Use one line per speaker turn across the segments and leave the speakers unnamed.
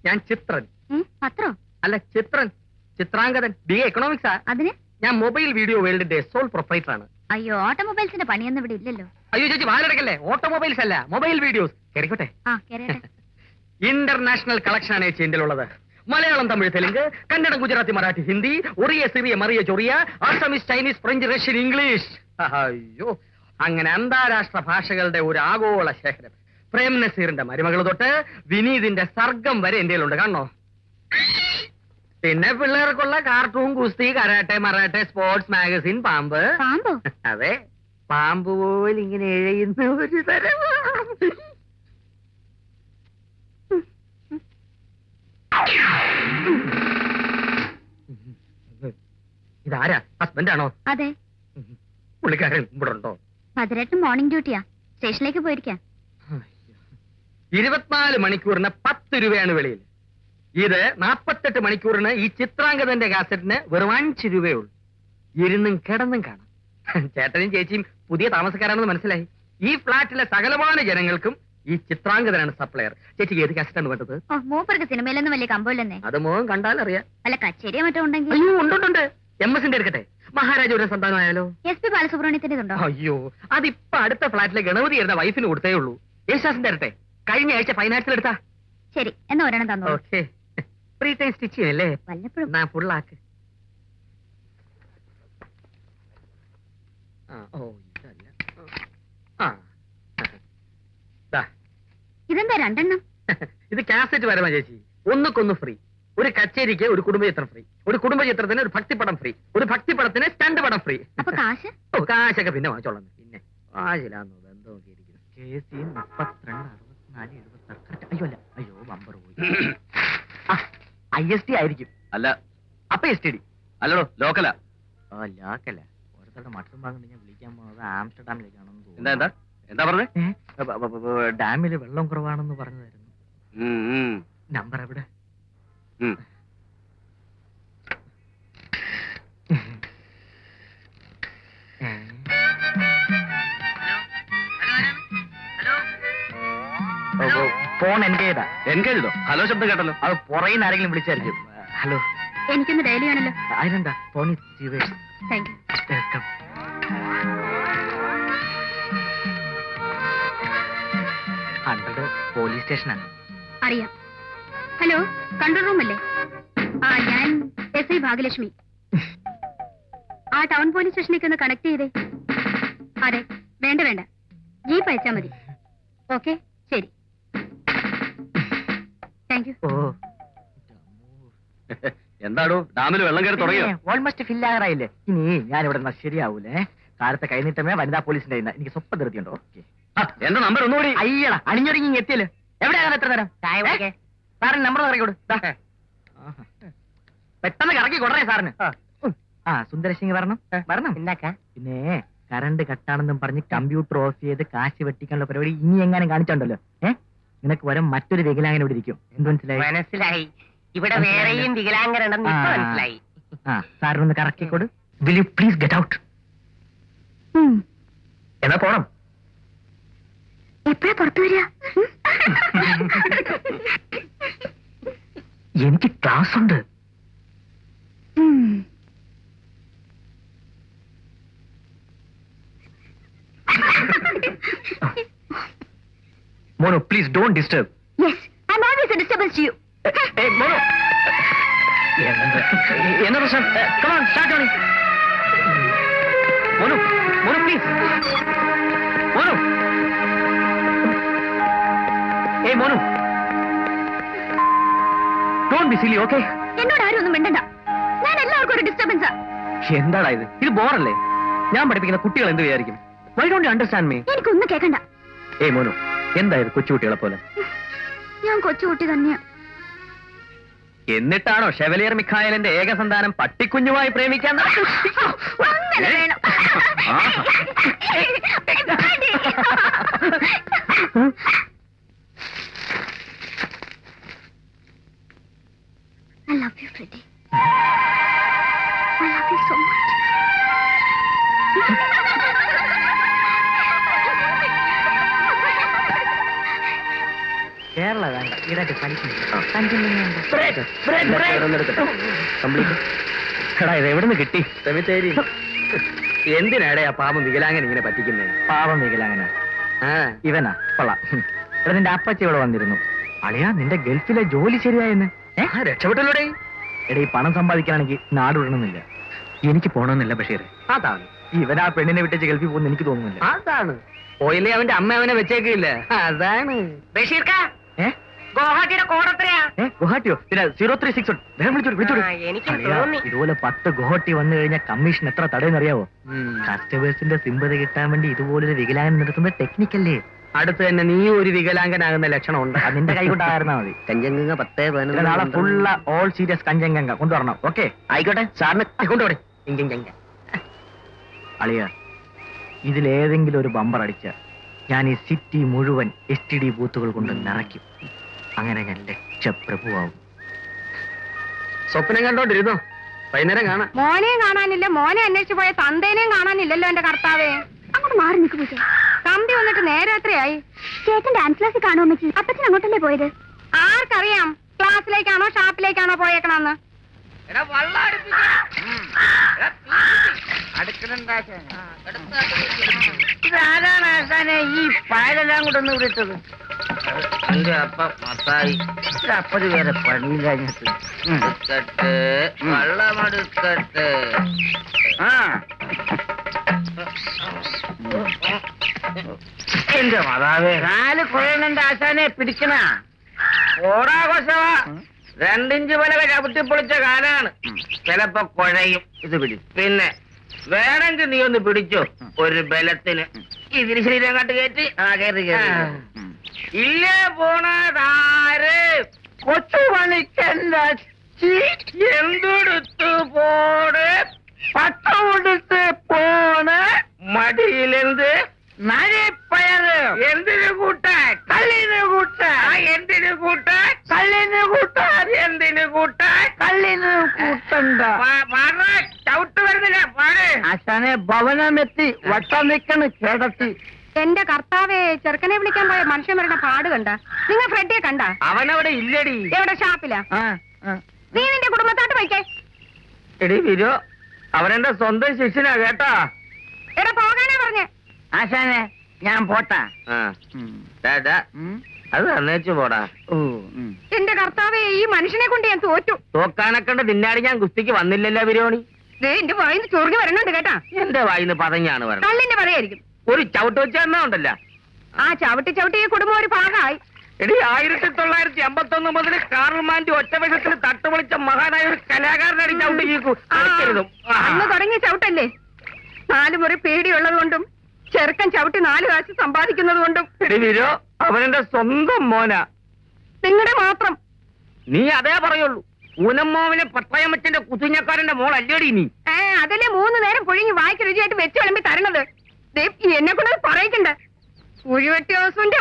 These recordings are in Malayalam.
ഞാൻ ചിത്രൻ.
പത്രോ?
അല്ല, ചിത്രൻ, ചിത്രാംഗതൻ. BA എക്കണോമിക്സാ.
അതിന്?
ഞാൻ മൊബൈൽ വീഡിയോ വേൾഡിന്റെ സോൾ പ്രൊപ്പറേറ്റർ ആണ്.
അയ്യോ, ഓട്ടോമൊബൈൽസിന്റെ പണിയൊന്നും ഇവിടെ ഇല്ലല്ലോ.
അയ്യോ ചേച്ചി, വാലടക്കല്ലേ. ഓട്ടോമൊബൈൽസ് അല്ല, മൊബൈൽ വീഡിയോസ്. കേറിക്കോട്ടെ. ഇന്റർനാഷണൽ കളക്ഷൻ ആണ് ചേച്ചി എന്റെ ഉള്ളത്. മലയാളം, തമിഴ്, തെലുങ്ക്, കന്നഡം, ഗുജറാത്തി, മറാഠി, ഹിന്ദി, ഒറിയ, സിറിയ, മറിയ, ചൊറിയ, Assamese, Chinese, French, Russian, English. അയ്യോ, അങ്ങനെ അന്താരാഷ്ട്ര ഭാഷകളുടെ ഒരു ആഗോള ശേഖരം. പ്രേം നസീറിന്റെ മരുമകൾ തൊട്ട് വിനീതിന്റെ സർഗം വരെ എന്റെ ഉണ്ട്. കാണണോ? പിന്നെ പിള്ളേർക്കുള്ള കാർട്ടൂൺ, കുസ്തി, കരാട്ടെ, മറാട്ടെ, സ്പോർട്സ് മാഗസിൻ, പാമ്പ്. അതെ, പാമ്പ് പോലും ഇങ്ങനെ എഴയുന്ന ഒരു തരം. ഇതാരാ? ഹസ്ബൻഡാണോ?
അതെ.
പുള്ളിക്കാരൻ ഇവിടെ ഉണ്ടോ?
ഭദ്രേട്ടൻ മോർണിംഗ് ഡ്യൂട്ടിയാ, സ്റ്റേഷനിലേക്ക് പോയിരിക്കാം.
24 മണിക്കൂറിന് 10 രൂപയാണ് വെളിയിൽ. ഇത് 48 മണിക്കൂറിന് ഈ ചിത്രാംഗതന്റെ കാസറ്റിന് വെറും 5 രൂപയേ ഉള്ളൂ. ഇരുന്നും കിടന്നും കാണാം. ചേട്ടനും ചേച്ചിയും പുതിയ താമസക്കാരാണെന്ന് മനസ്സിലായി. ഈ ഫ്ളാറ്റിലെ സകലമാന ജനങ്ങൾക്കും ഈ ചിത്രാംഗതനാണ് സപ്ലയർ. ചേച്ചിക്ക് ഏത് കാസറ്റാണ് വേണ്ടത്?
മൂപ്പർക്ക് സിനിമയിലൊന്നും വലിയ കമ്പമില്ലെന്നേ.
അത് മോഹം കണ്ടാലറിയാം.
അല്ല, കച്ചേരിയോ മറ്റോ ഉണ്ടെങ്കിൽ?
അയ്യോ, ഉണ്ട്. MS-ന്റെ എടുക്കട്ടെ. മഹാരാജയുടെ സന്താനമായാലോ?
SP ബാലസുബ്രഹ്മണ്യത്തിന്റെതുണ്ടോ?
അയ്യോ, അതിപ്പോ അടുത്ത ഫ്ളാറ്റിലെ ഗണപതി എഴുന്ന വൈഫിന് കൊടുത്തേ ഉള്ളൂ. യേശുദാസിന്റെ ഇരട്ടെ. കഴിഞ്ഞ ആഴ്ച ഫൈനാൻസിൽ എടുത്താ.
ശരി, എന്നാ ഒരെണ്ണം തന്നോ.
ഓക്കെ. ഫ്രീ ടൈം സ്റ്റിച്ച് ചെയ്യല്ലേ?
വല്ലപ്പോഴും.
ഫുള്ളാക്ക്.
ഇതെന്താ രണ്ടെണ്ണം?
ഇത് കാസറ്റ് വരവാ ചേച്ചി. ഒന്നുക്കൊന്ന് ഫ്രീ. ഒരു കച്ചേരിക്ക് ഒരു കുടുംബചിത്രം ഫ്രീ, ഒരു കുടുംബചിത്രത്തിന് ഒരു ഭക്തിപടം ഫ്രീ, ഒരു ഭക്തിപടത്തിന് സ്റ്റണ്ട് പടം ഫ്രീ.
അപ്പൊ കാശ്?
കാശൊക്കെ പിന്നെ വാങ്ങിച്ചോളാം. പിന്നെ കാശിലാന്നോ ബന്ധം നോക്കിയിരിക്കുന്നു. KC 32 64 76. അയ്യോ ബമ്പർ പോയി. IST ആയിരിക്കും.
അല്ല.
അപ്പൊ STD
അല്ലടോ, ലോക്കലാ.
ലോക്കല. ഓരോരുത്തരുടെ മട്ടും ഭാഗം ഞാൻ വിളിക്കാൻ പോകുന്നത് ആംസ്റ്റർഡാമിലേക്കാണെന്ന് തോന്നുന്നു.
എന്താ എന്താ പറഞ്ഞേ?
ഡാമില് വെള്ളം കുറവാണെന്ന് പറഞ്ഞതായിരുന്നു. നമ്പർ എവിടെ? ഫോൺ എൻഗേജാ.
എൻഗേജോ? ഹലോ ശബ്ദം കേട്ടല്ലോ.
അത് പുറയുന്ന ആരെങ്കിലും വിളിച്ചായിരിക്കും. ഹലോ,
എനിക്കൊന്ന് ഡയലി ആണല്ലോ.
അതിനെന്താ? Phone
thank you.
Welcome. Police സ്റ്റേഷനാണ്.
അറിയാം. ഹലോ, കൺട്രോൾ റൂം അല്ലേ? ഞാൻ SI ഭാഗ്യലക്ഷ്മി. ആ ടൗൺ പോലീസ് സ്റ്റേഷനിലേക്ക് ഒന്ന് കണക്ട് ചെയ്തേ. അതെ, വേണ്ട, ജീപ്പ് അയച്ചാ മതി. ഓക്കെ, ശരി. Thank you.
എന്താടോ, ഡാമിൽ വെള്ളം കയറി തുടങ്ങിയോ?
ഓൾമോസ്റ്റ് ഫില്ലാറായില്ലേ? ഇനി ഞാൻ ഇവിടെ ശരിയാവൂലേ. കാലത്തെ കൈനീട്ടമേ വനിതാ പോലീസിന്റെ. എനിക്ക് സ്വപ്നം തീർത്തിയുണ്ടോ?
എന്റെ നമ്പർ ഒന്നുകൂടി.
അയ്യടാ, അണിഞ്ഞൊരുങ്ങി എത്തിയല്ലോ. എവിടെയാണ് എത്ര നേരം? സാറിന് നമ്പർ ഇറക്കിക്കൊടു. പെട്ടെന്ന് കറക്കി കൊടുറേ സാറിന്. സുന്ദരസിംഗ് വരണം. പിന്നെ കറണ്ട് കട്ടാണെന്നും പറഞ്ഞ് കമ്പ്യൂട്ടർ ഓഫ് ചെയ്ത് കാശ് വെട്ടിക്കാനുള്ള പരിപാടി ഇനി എങ്ങാനും കാണിച്ചോണ്ടല്ലോ. നിനക്ക് വരും മറ്റൊരു വികലാംഗൻ ഇവിടെ ഇരിക്കും. എന്ത്
മനസ്സിലായി? ഇവിടെ വേറെയും വികലാംഗരുണ്ടെന്ന് മനസ്സിലായി.
സാറിനൊന്ന് കറക്കിക്കൊടു. Will you please get out? എന്നാ പോണം.
എപ്പോഴാ പുറത്തു വരിക?
എനിക്ക് ക്ലാസ് ഉണ്ട്. Mono, please don't disturb.
Yes, I'm always a disturbance to you.
Hey, Mono. Enna prasham? Come on, start running. Mono, please. Mono. Hey, Mono. Don't be silly, okay?
എന്നോട് ആരും ഒന്നും മിണ്ടണ്ട. ഞാൻ എല്ലാവർക്കും ഒരു ഡിസ്റ്റർബൻസാ.
എന്താടാ ഇത്? ഇത് ബോറല്ലേ? ഞാൻ പഠിപ്പിക്കുന്ന കുട്ടികൾ എന്ത് വിചാരിക്കും? Why don't you understand me?
എനിക്കൊന്നും കേൾക്കണ്ട.
ഏയ് മോനു, എന്തായത് കൊച്ചുകുട്ടികളെ പോലെ?
ഞാൻ കൊച്ചുകുട്ടി തന്നെയാ.
എന്നിട്ടാണോ ഷെവലിയർ മിഖായലിന്റെ ഏകസന്താനം പട്ടിക്കുഞ്ഞുമായി പ്രേമിക്കാൻ?
I love you, Freddie. I love you so much.
Kerala വേണ്ട, എടാ ഇത് എവിടെ നിന്ന് കിട്ടി സെമിത്തേരി എന്തിനാടെ ആ പാപം വികലാംഗൻ ഇങ്ങനെ പറ്റിക്കുന്നേ
പാവം വികലാങ്ങന ഇവനാ കൊള്ളാം. എടാ നിന്റെ അപ്പച്ചി ഇവിടെ വന്നിരുന്നു. അളിയാ നിന്റെ ഗൾഫിലെ ജോലി ശരിയായെന്ന്.
രക്ഷപ്പെട്ടല്ലോടെ
എടാ ഈ പണം സമ്പാദിക്കാണെങ്കിൽ നാട് വിടണമെന്നില്ല. എനിക്ക് പോണമെന്നില്ല ബഷീർ.
അതാണ്
ഇവൻ ആ പെണ്ണിനെ വിട്ടേച്ച് ഗൾഫിൽ പോകുന്ന എനിക്ക് തോന്നുന്നില്ല.
അതാണ് പോയില്ലേ അവന്റെ അമ്മ അവനെ വെച്ചേക്കില്ല അതാണ്
ബഷീർക്ക
ഏ?
ഗുവാഹട്ടിയുടെ കോഡ് എത്രയാ?
ഗുവാഹട്ടിയോ? പിന്നെ 0361 വേഗം വിളിച്ചോട്.
ആ, എനിക്കും
അളിയാ,
തോന്നി.
ഇതുപോലെ 10 ഗുവാഹട്ടി വന്നു കഴിഞ്ഞാൽ കമ്മീഷൻ എത്ര തടയെന്നറിയാവോ? കസ്റ്റമേഴ്സിന്റെ സിമ്പതി കിട്ടാൻ വേണ്ടി ഇതുപോലൊരു വികലാംഗൻ നടത്തുന്ന ടെക്നിക്കല്ലേ?
അടുത്ത് തന്നെ നീ ഒരു വികലാംഗനാകുന്ന ലക്ഷണമുണ്ട്
അത് നിന്റെ കൈ കൊണ്ടായിരുന്നാ മതി.
കഞ്ചങ്കങ്ങ 10
പിന്നെ നാളെ ഫുള്ള ഓൾ സീരിയസ് കഞ്ചങ്കങ്ക കൊണ്ടുവരണം. ഓക്കെ
ആയിക്കോട്ടെ സാറിന് കൊണ്ടുപോടെ ഇഞ്ചിഞ്ചങ്ക
അളിയ ഇതിലേതെങ്കിലും ഒരു ബമ്പർ അടിച്ച ഞാൻ ഈ സിറ്റി മുഴുവൻ STD ബൂത്തുകൾ കൊണ്ട് നിറയ്ക്കും. അങ്ങനെ ഞാൻ ലക്ഷപ്രഭുവാകും.
സ്വപ്നം കണ്ടോണ്ടിരുന്നോ വൈകുന്നേരം കാണാം
മോനെയും കാണാനില്ല, മോനെ അന്വേഷിച്ചു പോയ തന്തേനെയും കാണാനില്ലല്ലോ എന്റെ കർത്താവേ. അങ്ങോട്ട് മാറി നിൽക്കു പൂച്ച. തമ്പി വന്നിട്ട് നേരെ എത്രയായി? ചേട്ടൻ ഡാൻസ് ക്ലാസ്സിൽ കാണുമോ? അപ്പച്ചൻ അങ്ങോട്ടല്ലേ പോയത്? ആർക്കറിയാം ക്ലാസ്സിലേക്കാണോ ഷാപ്പിലേക്കാണോ പോയേക്കണെന്ന്.
ഇതാരാണ് ആശാനെ ഈ പായലെല്ലാം കൂടെ ഒന്ന് വിളിച്ചത്?
എന്റെ അപ്പ മത്തായി
അപ്പത് വേറെ പണിയില്ല.
വെള്ളമെടുക്കട്ടെ
എന്റെ മാതാവേ, കാല് കുഴയണന്റെ ആശാനെ പിടിക്കണ ഓടാഘോഷവ. 2 ഇഞ്ച് വില ചവിട്ടിപ്പൊളിച്ച കാലാണ്. ചിലപ്പോ കുഴയും. ഇത് പിടി. പിന്നെ വേണമെങ്കിൽ നീ ഒന്ന് പിടിച്ചോ ഒരു ബലത്തിന്. ഇതിന് ശരീരം കാട്ട് കയറ്റി കയറി ഇല്ലേ പോണതാര്? കൊച്ചു പണിക്കല്ല എന്തെടുത്തു പോണ്, പട്ടമെടുത്ത് പോണ്, മടിയിലെന്ത് നരിപ്പയറ്. എന്തിനു കൂട്ടാൻ? കല്ലിന് കൂട്ടാൻ. എന്തിനു കൂട്ടാൻ? കല്ലിന് കൂട്ടാൻ. എന്തിനു കൂട്ടാൻ? കല്ലിന് കൂട്ടണ്ട. ചവിട്ട് വരുന്നില്ല. ആശാനെ ഭവനമെത്തി വട്ടം നിൽക്കണ് കേടത്തി.
എന്റെ കർത്താവേ, ചെറുക്കനെ വിളിക്കാൻ പോയ മനുഷ്യന്മാരുടെ പാട് കണ്ട? നിങ്ങൾ ഫ്രെഡിയെ കണ്ട?
അവനവിടെ ഇല്ലടി.
എവിടെ? ഷാപ്പിലാ? നീ നിന്റെ കുടുംബത്തോട്ട് പോയിക്കേ.
എടി വിരോ അവനെന്റെ സ്വന്തം ശിഷ്യനാ കേട്ടാ.
എടാ പോകാനാ പറഞ്ഞേ.
ആശാനെ ഞാൻ പോട്ടാ.
അത് തന്നേച്ചു പോടാ.
എന്റെ കർത്താവേ, ഈ മനുഷ്യനെ കൊണ്ട് ഞാൻ തോറ്റു.
തോക്കാനക്കണ്ട് നിന്നാടി ഞാൻ ഗുസ്തിക്ക് വന്നില്ലല്ലോ വിരോണി.
ദേ എന്റെ വായിന്ന് ചൊറിഞ്ഞു വരണുണ്ട് കേട്ടാ.
എന്റെ വായിന്ന് പതഞ്ഞാണ് പറഞ്ഞത്.
കള്ളിന്റെ പറയായിരിക്കും.
ഒരു ചവിട്ട് വെച്ച എണ്ണ ഉണ്ടല്ലോ.
ആ ചവിട്ടി ചവിട്ടി ഈ കുടുംബം ഒരു ഭാഗമായി.
എടി 1951 മുതൽ കാർൽമാന്റെ ഒറ്റവേഷത്തിൽ തട്ടുപൊളിച്ച മഹാനായ ഒരു കലാകാരനടി ചവിട്ട് ചീക്കു.
അന്ന് തുടങ്ങിയ ചവിട്ടല്ലേ. 4 മുറി പേടിയുള്ളത് കൊണ്ടും ചെറുക്കൻ ചവിട്ടി 4 കാശ് സമ്പാദിക്കുന്നത് കൊണ്ടും.
എടി വിരോ അവനെന്റെ സ്വന്തം മോനാ.
നിങ്ങളുടെ മാത്രം.
നീ അതേ പറയുള്ളൂ. ഊനമ്മോവനെ പട്ടയമച്ചന്റെ കുത്തിഞ്ഞക്കാരന്റെ മോൾ അല്ലേടി നീ.
അതല്ലേ 3 നേരം പുഴുങ്ങി വായിക്ക് രുചിയായിട്ട് വെച്ച് വിളമ്പി തരണത്. എന്നെ കൊണ്ട് പറയിക്കണ്ട. കുഴിവെട്ടി ഹൗസിന്റെ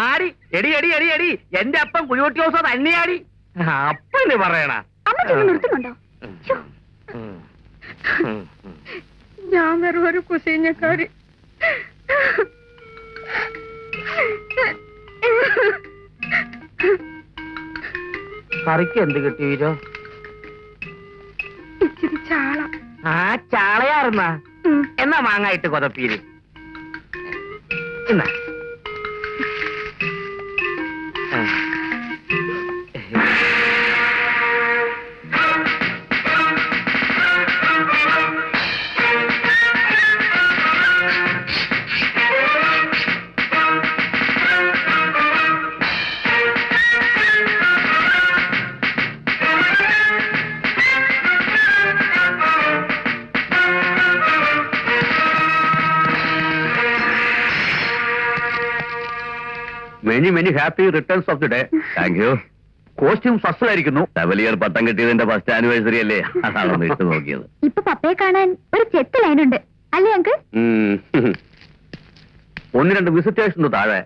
ആടി എടി എടി എടി എടി എന്റെ അപ്പം കുഴിവെട്ടി ഹൗസ് തന്നെയാടി. അപ്പന് പറയണ
നിർത്തുന്നുണ്ടോ? ഞാൻ വെറും ഒരു കുസീഞ്ഞക്കാരി.
കറിക്ക് എന്ത് കിട്ടി വീരോ?
ഇച്ചിരി ചാള.
ആ ചാളയാറുന്ന എന്നാ മാങ്ങായിട്ട് കൊതപ്പീര്. എന്നാ
many happy returns of the day. Thank you. Costume ഫസ്റ്റിലായിരിക്കുന്നു. ലെവലിയർ പട്ടം കിട്ടിയതിന്റെ ഫസ്റ്റ് ആനിവേഴ്സറി അല്ലേ, അതാണ് ഇട്ട് നോക്കിയത്.
ഇപ്പൊ പപ്പയെ കാണാൻ ഒരു ചെത്ത് ലൈനുണ്ട് അല്ലേ അങ്ക്?
1-2 വിസിറ്റേഴ്സിന് താഴെ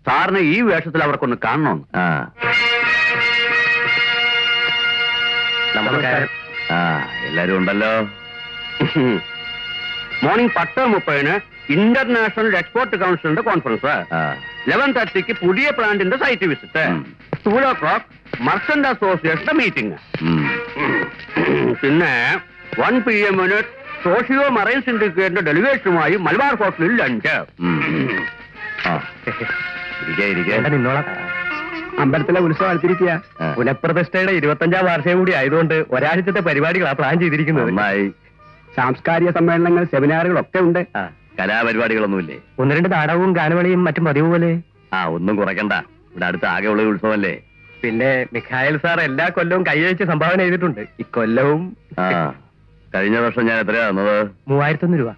സാറിന് ഈ വേഷത്തിൽ അവർക്കൊന്ന് കാണണമെന്ന്.
നമസ്കാരം.
എല്ലാരും ഉണ്ടല്ലോ.
മോർണിംഗ് 10:30 ഇന്റർനാഷണൽ എക്സ്പോർട്ട് കൗൺസിലിന്റെ കോൺഫറൻസ്.
11:30
പുതിയ പ്ലാന്റിന്റെ സൈറ്റ് വിസിറ്റ്.
2 മർച്ചന്റ് അസോസിയേഷന്റെ മീറ്റിംഗ്. പിന്നെ 1 PM സോഷ്യോ മറൈൻ സിൻഡിക്കേറ്റിന്റെ ഡെലിഗേഷനുമായി മലബാർ ഹോട്ടലിൽ ലഞ്ച്.
നിന്നോളാം. അമ്പലത്തിലെ ഉത്സവം അടുത്തിരിക്കുക. പുനഃപ്രതിഷ്ഠയുടെ 25ാം വാർഷികം കൂടി ആയതുകൊണ്ട് ഒരാഴ്ചത്തെ പരിപാടികളാണ് പ്ലാൻ ചെയ്തിരിക്കുന്നത്. സാംസ്കാരിക സമ്മേളനങ്ങൾ, സെമിനാറുകളൊക്കെ ഉണ്ട്.
കലാപരിപാടികളൊന്നുമില്ലേ?
1-2 നാടകവും ഗാനമേളയും മറ്റും പതിവ് പോലെ.
ഒന്നും കുറയ്ക്കണ്ട. ഇവിടെ അടുത്ത് ആകെയുള്ള ഉത്സവമല്ലേ.
പിന്നെ മിഖായൽ സാർ എല്ലാ കൊല്ലവും കൈയച്ച് സംഭാവന ചെയ്തിട്ടുണ്ട്. ഇക്കൊല്ലവും
കഴിഞ്ഞ വർഷം ഞാൻ എത്രയാ തന്നത്?
3001 രൂപ.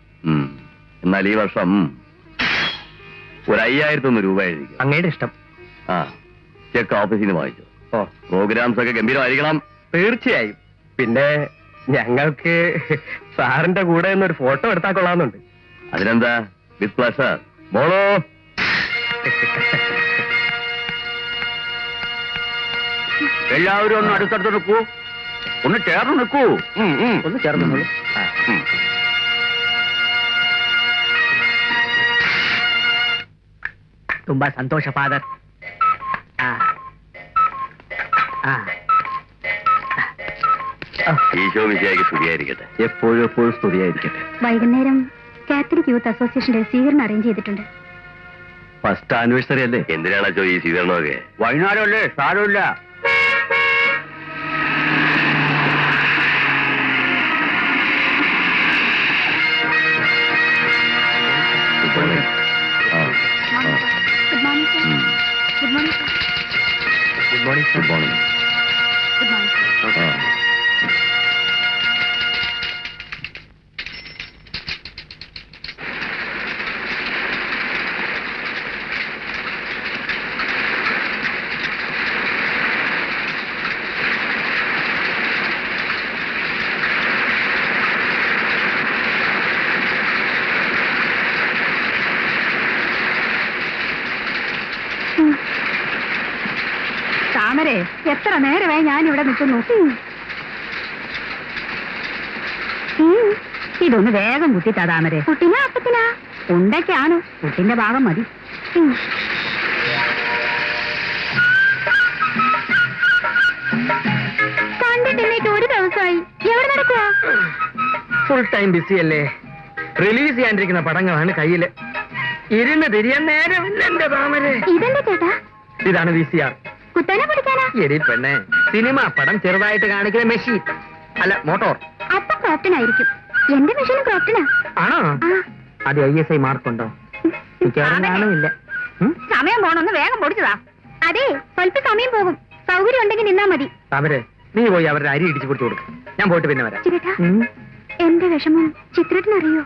എന്നാൽ ഈ വർഷം ഒരു 5001 രൂപ എഴുതിക്കും.
അങ്ങയുടെ ഇഷ്ടം.
ചെക്ക് ഓഫീസിൽ നിന്ന് വാങ്ങിച്ചു. പ്രോഗ്രാംസ് ഒക്കെ ഗംഭീരമായിരിക്കണം.
തീർച്ചയായും. പിന്നെ ഞങ്ങൾക്ക് സാറിന്റെ കൂടെ ഒരു ഫോട്ടോ എടുത്താൽ കൊള്ളാമെന്നുണ്ട്.
അതിനെന്താ, വിത്ത് പ്ലഷർ. മോളോ, എല്ലാവരും ഒന്ന് അടുത്തടുത്ത് നിൽക്കൂ. ഒന്ന് ചേർന്ന് നിൽക്കൂ.
ഒന്ന് ചേർന്നു. ತುಂಬಾ ಸಂತೋಷ ಫಾದರ್.
ഈശോ മിശിഹായ്ക്ക് സ്തുതിയായിരിക്കട്ടെ.
എപ്പോഴും സ്തുതിയായിരിക്കട്ടെ.
വൈകുന്നേരം കാത്തലിക് യൂത്ത് അസോസിയേഷന്റെ സ്വീകരണം അറേഞ്ച് ചെയ്തിട്ടുണ്ട്.
ഫസ്റ്റ് ആനിവേഴ്സറി അല്ലേ? എന്തിനാണോ ഈ സ്വീകരണമൊക്കെ? വൈകുന്നേരമല്ലേ, സാരമില്ല.
Good morning sir. Good morning sir.
Good morning.
Good morning.
Good morning. താമരെ, എത്ര നേരമായി ഞാൻ ഇവിടെ നിൽക്കുന്നു. ഇതൊന്ന് വേഗം കുത്തിത്താ താമരെ. കുട്ടിനാ അപ്പത്തിനാ ഉണ്ടൊക്കെയാണ്, കുട്ടിന്റെ ഭാഗം മതി. കണ്ടിട്ടില്ലേക്ക് ഒരു ദിവസമായി. എവിടെ നടക്കുക?
ഫുൾ ടൈം ബിസി അല്ലേ? റിലീസ് ചെയ്യാണ്ടിരിക്കുന്ന പടങ്ങളാണ് കയ്യില്. ഇരുന്ന് തിരിയാൻ നേരമില്ല എന്റെ താമരെ.
ഇതെന്താ ചേട്ടാ?
ഇതാണ് VCR.
കുത്തനെ പിടിക്കാനാ?
എടി പെണ്ണെ, സിനിമ പടം ചെറുതായിട്ട് കാണിക്കുന്ന മെഷീൻ അല്ല, മോട്ടോർ.
അപ്പൊ ക്രോപ്റ്റനായിരിക്കും. എന്റെ മെഷീനും ക്രോപ്റ്റനാ.
ആണോ? അത് ISI മാർക്കുണ്ടോ? കാണുന്നില്ല.
സമയം പോണൊന്ന് വേഗം പൊടിച്ചതാ. അതെ, സ്വല്പ സമയം പോകും. സൗകര്യം ഉണ്ടെങ്കിൽ നിന്നാ മതി.
താമരെ, നീ പോയി അവരുടെ അരി ഇടിച്ചു കൊടുത്തു കൊടുക്കും. ഞാൻ പോയിട്ട് പിന്നെ വരാം.
ചിരേട്ടാ, എന്റെ വിഷമം ചിത്രത്തിനറിയോ?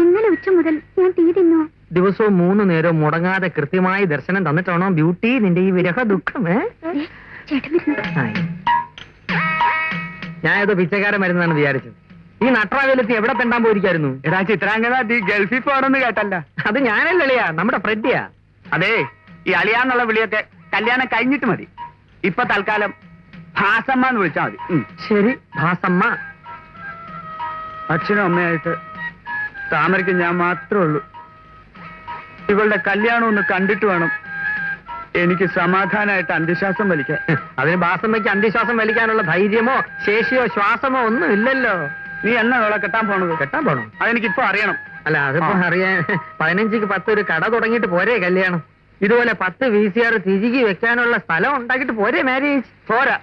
ഇന്നലെ ഉച്ച മുതൽ ഞാൻ തീ തിന്നു.
ദിവസവും 3 നേരവും മുടങ്ങാതെ കൃത്യമായി ദർശനം തന്നിട്ടാണോ ബ്യൂട്ടി നിന്റെ ഈ വിരഹ ദുഃഖം?
ചേട്ടൻ വരുന്നു.
ഞാൻ ഏതോ പിച്ചക്കാരൻ വരുന്നതാണ് വിചാരിച്ചത്. ഈ നട്രാവേലത്തി എവിടെ തെണ്ടാൻ പോയിരിക്കായിരുന്നു?
എടാ ചിത്രാംഗത, നീ ഗൾഫിൽ പോകണമെന്ന് കേട്ടല്ല.
അത് ഞാനല്ലളിയാ, നമ്മുടെ ഫ്രെഡിയാ.
അതെ, ഈ അളിയാന്നുള്ള വിളിയൊക്കെ കല്യാണം കഴിഞ്ഞിട്ട് മതി. ഇപ്പൊ തൽക്കാലം ഭാസമ്മ എന്ന് വിളിച്ചാൽ മതി.
ശരി, ഭാസമ്മ.
അച്ഛനും അമ്മയായിട്ട് താമരയ്ക്ക് ഞാൻ മാത്രമേ ഉള്ളൂ. ഇവളുടെ കല്യാണം ഒന്ന് കണ്ടിട്ട് വേണം എനിക്ക് സമാധാനമായിട്ട് അന്ത്യശ്വാസം വലിക്കാൻ.
അതിന് ഭാസമ്മയ്ക്ക് അന്ത്യശ്വാസം വലിക്കാനുള്ള ധൈര്യമോ ശേഷിയോ ശ്വാസമോ ഒന്നും ഇല്ലല്ലോ.
നീ എന്നാ അവളെ കെട്ടാൻ പോണത്?
കെട്ടാൻ പോണോ?
അതെനിക്കിപ്പോ അറിയണം.
അല്ല, അതിപ്പോ അറിയാൻ 15ക്ക് 10 ഒരു കട തുടങ്ങിയിട്ട് പോരെ കല്യാണം? ഇതുപോലെ 10 VCR തിരികെ വെക്കാനുള്ള സ്ഥലം ഉണ്ടാക്കിയിട്ട് പോരെ മാരേജ്?
പോരാ,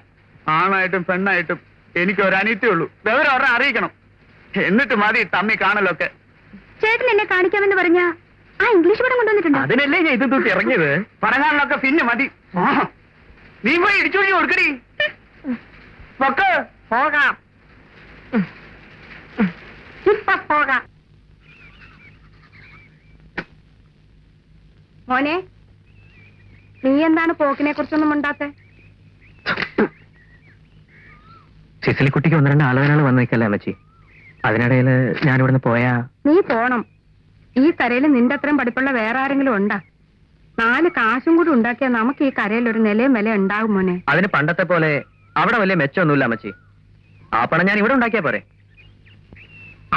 ആണായിട്ടും പെണ്ണായിട്ടും എനിക്ക് ഒരു അനിയത്തേ ഉള്ളൂ. വിവരം അവരെ അറിയിക്കണം. എന്നിട്ട് മതി തമ്മി കാണലൊക്കെ.
ചേട്ടൻ എന്നെ കാണിക്കാമെന്ന് പറഞ്ഞ ആ ഇംഗ്ലീഷ് പടം കൊണ്ടുവന്നിട്ടുണ്ടോ?
അതിനല്ലേ ഞാൻ ഇത് തൂട്ടി ഇറങ്ങിയത്.
പറഞ്ഞാലൊക്കെ പിന്നെ മതി. നീ പോയി ഇടിച്ചു കൊടുക്കടി. പൊക്ക്.
പോകാം, ഇപ്പൊ പോകാം.
മോനെ, നീ എന്താണ് പോക്കിനെ കുറിച്ചൊന്നും ഉണ്ടാത്തെ?
സിസിലിക്കുട്ടിക്ക് 1-2 ആളുകൾ വന്നേക്കല്ലേ അമ്മച്ചി. അതിനിടയിൽ ഞാനിവിടുന്ന് പോയാ?
നീ പോണം. ഈ കരയിൽ നിന്റെ അത്രയും പഠിപ്പുള്ള വേറെ ആരെങ്കിലും ഉണ്ടാ? 4 കാശും കൂടി ഉണ്ടാക്കിയാൽ നമുക്ക് ഈ കരയിൽ ഒരു നിലയും വില ഉണ്ടാകും മോനെ.
അതിന് പണ്ടത്തെ പോലെ അവിടെ വലിയ മെച്ചമൊന്നുമില്ല അമ്മച്ചി. ആ പണം ഞാൻ ഇവിടെ ഉണ്ടാക്കിയാ പോരെ?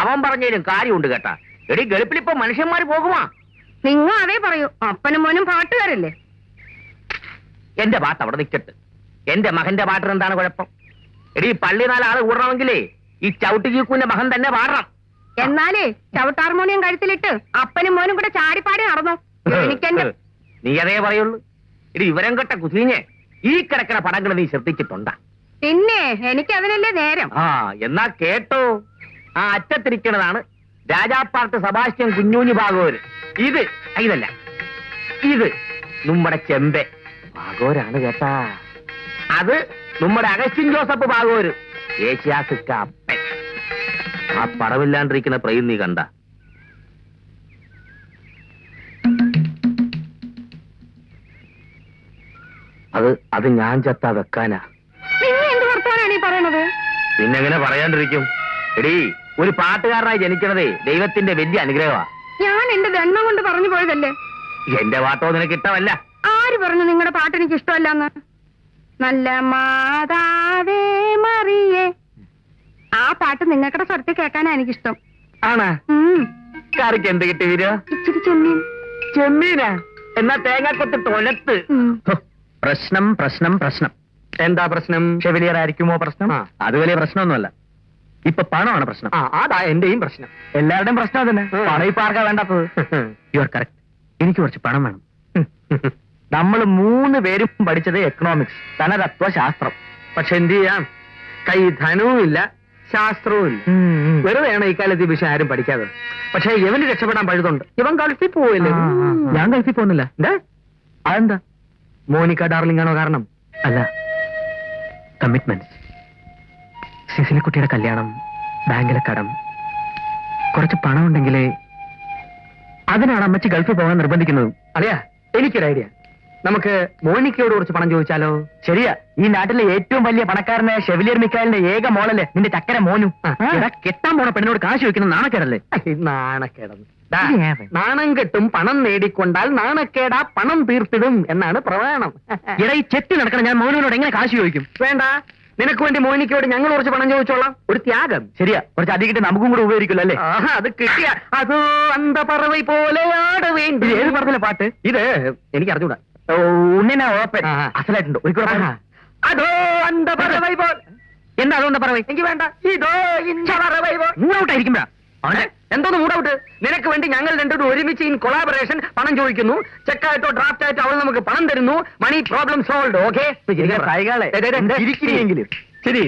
അവൻ പറഞ്ഞതിലും കാര്യമുണ്ട് കേട്ടാ. എടി, ഗൾഫിലിപ്പോ മനുഷ്യന്മാര് പോകുമാ.
നിങ്ങൾ അതേ പറയൂ. അപ്പനും മോനും പാട്ടുകാരല്ലേ?
എന്റെ പാട്ട് അവിടെ നിൽക്കട്ടെ. എന്റെ മകന്റെ പാട്ടിന് എന്താണ് കുഴപ്പം? എടീ പള്ളി 4 ആള് കൂടണമെങ്കിലേ ഈ ചവിട്ടി ചീക്കൂന്റെ മകൻ തന്നെ പാടണം.
എന്നാലേ ചവിട്ടാർമോണിയം കഴുത്തിലിട്ട് അപ്പനും മോനും കൂടെ ചാടിപ്പാടി നടന്നു. എനിക്കെന്റെ
നീ അതേ പറയുള്ളൂ. എടി വിവരം കെട്ട കുസീഞ്ഞ് ഈ കിടക്കണ പടങ്ങൾ നീ ശ്രദ്ധിച്ചിട്ടുണ്ടാ?
പിന്നെ എനിക്ക് അതിനല്ലേ നേരം.
ആ എന്നാ കേട്ടോ, ആ അറ്റത്തിരിക്കണതാണ് രാജാപ്പാർട്ട് സെബാസ്റ്റ്യൻ കുഞ്ഞൂഞ്ഞി ഭാഗവര്. ഇതല്ല, ഇത് നമ്മുടെ ചെമ്പെ ഭാഗവരാണ് കേട്ടാ. അത് നമ്മുടെ അഗസ്റ്റിൻ ജോസഫ് ഭാഗവര്, ഏഷ്യാസിക്ക അപ്പൻ. ആ പടവില്ലാണ്ടിരിക്കുന്ന പ്രയും നീ കണ്ട? അത് ഞാൻ ചത്താ വെക്കാനാ.
നിങ്ങൾ എന്ത് വർത്താനാണ് ഈ പറയണത്?
പിന്നെങ്ങനെ പറയാണ്ടിരിക്കും? എടീ ഒരു പാട്ടുകാരനായി ജനിക്കണതേ ദൈവത്തിന്റെ വലിയ അനുഗ്രഹമാ.
ഞാൻ എന്റെ ദണ്ണം കൊണ്ട് പറഞ്ഞു പോയതല്ലേ.
എന്റെ പാട്ടോ നിനക്ക് ഇഷ്ടമല്ല.
ആര് പറഞ്ഞു നിങ്ങളുടെ പാട്ട് എനിക്ക് ഇഷ്ടമല്ലെന്ന്? നല്ല മാതാവേ മറിയേ, ആ പാട്ട് നിങ്ങളുടെ സ്വരത്തിൽ കേൾക്കാനാ എനിക്കിഷ്ടം.
ആണാ? കറിക്ക് എന്ത് കിട്ടി വീര?
ഇച്ചിരി ചെമ്മീൻ.
ചെമ്മീനാ? എന്നാ തേങ്ങാക്കൊത്ത് തൊലത്ത്.
പ്രശ്നം പ്രശ്നം പ്രശ്നം.
എന്താ പ്രശ്നം?
ഷെവലിയർ ആയിരിക്കുമോ പ്രശ്നം?
ആ.
അത് വലിയ പ്രശ്നമൊന്നുമല്ല. ഇപ്പൊ പണമാണ് പ്രശ്നം.
അതാ എന്റെയും പ്രശ്നം.
എല്ലാവരുടെയും പ്രശ്നം അതന്നെ. പണം ഇപ്പൊ ആർക്കാ വേണ്ടാത്തത്? You are correct. എനിക്ക് കുറച്ച് പണം വേണം. നമ്മൾ 3 പേരും പഠിച്ചത് എക്കണോമിക്സ്, ധനതത്വശാസ്ത്രം.
പക്ഷെ എന്ത് ചെയ്യാം, കൈ ധനവും ഇല്ല ശാസ്ത്രവും ഇല്ല. വെറുതെയാണ് ഇക്കാലത്ത് ഈ വിഷയം ആരും പഠിക്കാതെ. പക്ഷെ ഇവന് രക്ഷപ്പെടാൻ പഴുതുണ്ട്. ഇവൻ ഗൾഫിൽ പോവില്ലേ?
ഞാൻ ഗൾഫിൽ പോകുന്നില്ല.
എന്താ?
അതെന്താ?
മോനിക്ക ഡാർലിംഗ് ആണോ കാരണം?
അല്ല, കമ്മിറ്റ്മെന്റ്. സിസിലിക്കുട്ടിയുടെ കല്യാണം, ബാങ്കിലെ കടം, കുറച്ച് പണം ഉണ്ടെങ്കിലേ. അതിനാണ് അമ്മച്ചി ഗൾഫിൽ പോകാൻ നിർബന്ധിക്കുന്നത്.
അറിയാ, എനിക്കൊരു ഐഡിയ. നമുക്ക് മോനിക്കയോട് കുറച്ച് പണം ചോദിച്ചാലോ?
ശരിയാ. ഈ നാട്ടിലെ ഏറ്റവും വലിയ പണക്കാരനെ ഷെവലിയർ മിക്കാലിന്റെ ഏക മോളല്ലേ നിന്റെ ചക്കര മോനും. എടാ, കെട്ടാൻ പോണ പെണ്ണിനോട് കാശ് ചോദിക്കുന്ന നാണക്കേടല്ലേ?
നാണക്കേടെന്ന്. നാണം കെട്ടും പണം നേടിക്കൊണ്ടാൽ നാണക്കേടാ പണം തീർത്തിടും എന്നാണ് പ്രമാണം.
എടാ, ഈ ചെത്തി നടക്കണം. ഞാൻ മോനുവിനോട് എങ്ങനെ കാശ് ചോദിക്കും?
വേണ്ട, നിനക്ക് വേണ്ടി മോനിക്കയോട് ഞങ്ങൾ കുറച്ച് പണം ചോദിച്ചോളാം. ഒരു ത്യാഗം.
ശരിയാ, കുറച്ച് അധികം കിട്ടി നമുക്കും കൂടെ ഉപയോഗിക്കില്ല അല്ലേ?
അത് കിട്ടിയ അതോ അന്ത പറവൈ പോലെയാട് വേണ്ടി.
ഏത് പറഞ്ഞില്ല പാട്ട്?
ഇത് എനിക്ക് അറിഞ്ഞൂടാ.
ഉണ്ണിനെ ഓപ്പൻ അസലായിട്ടുണ്ട്. ഒരിക്കലും
അതോ അന്ത പറവൈ പോൽ.
എന്താ അതുകൊണ്ട് പറവേ?
എനിക്ക് വേണ്ട. ഇതോ ഇഞ്ച പറവൈ പോൽ.
മൂടൗട്ടായിരിക്കും.
എന്തോന്ന് മൂടൗട്ട്? നിനക്ക് വേണ്ടി ഞങ്ങൾ രണ്ടുപേരും ഒരുമിച്ച് ഇൻ കൊളാബറേഷൻ പണം ചോദിക്കുന്നു. ചെക്കായിട്ടോ ഡ്രാഫ്റ്റ് ആയിട്ടോ അവൾ നമുക്ക് പണം തരുന്നു. മണി പ്രോബ്ലം സോൾവ്. ഓക്കെ?
കൈകാളെ
ശരി.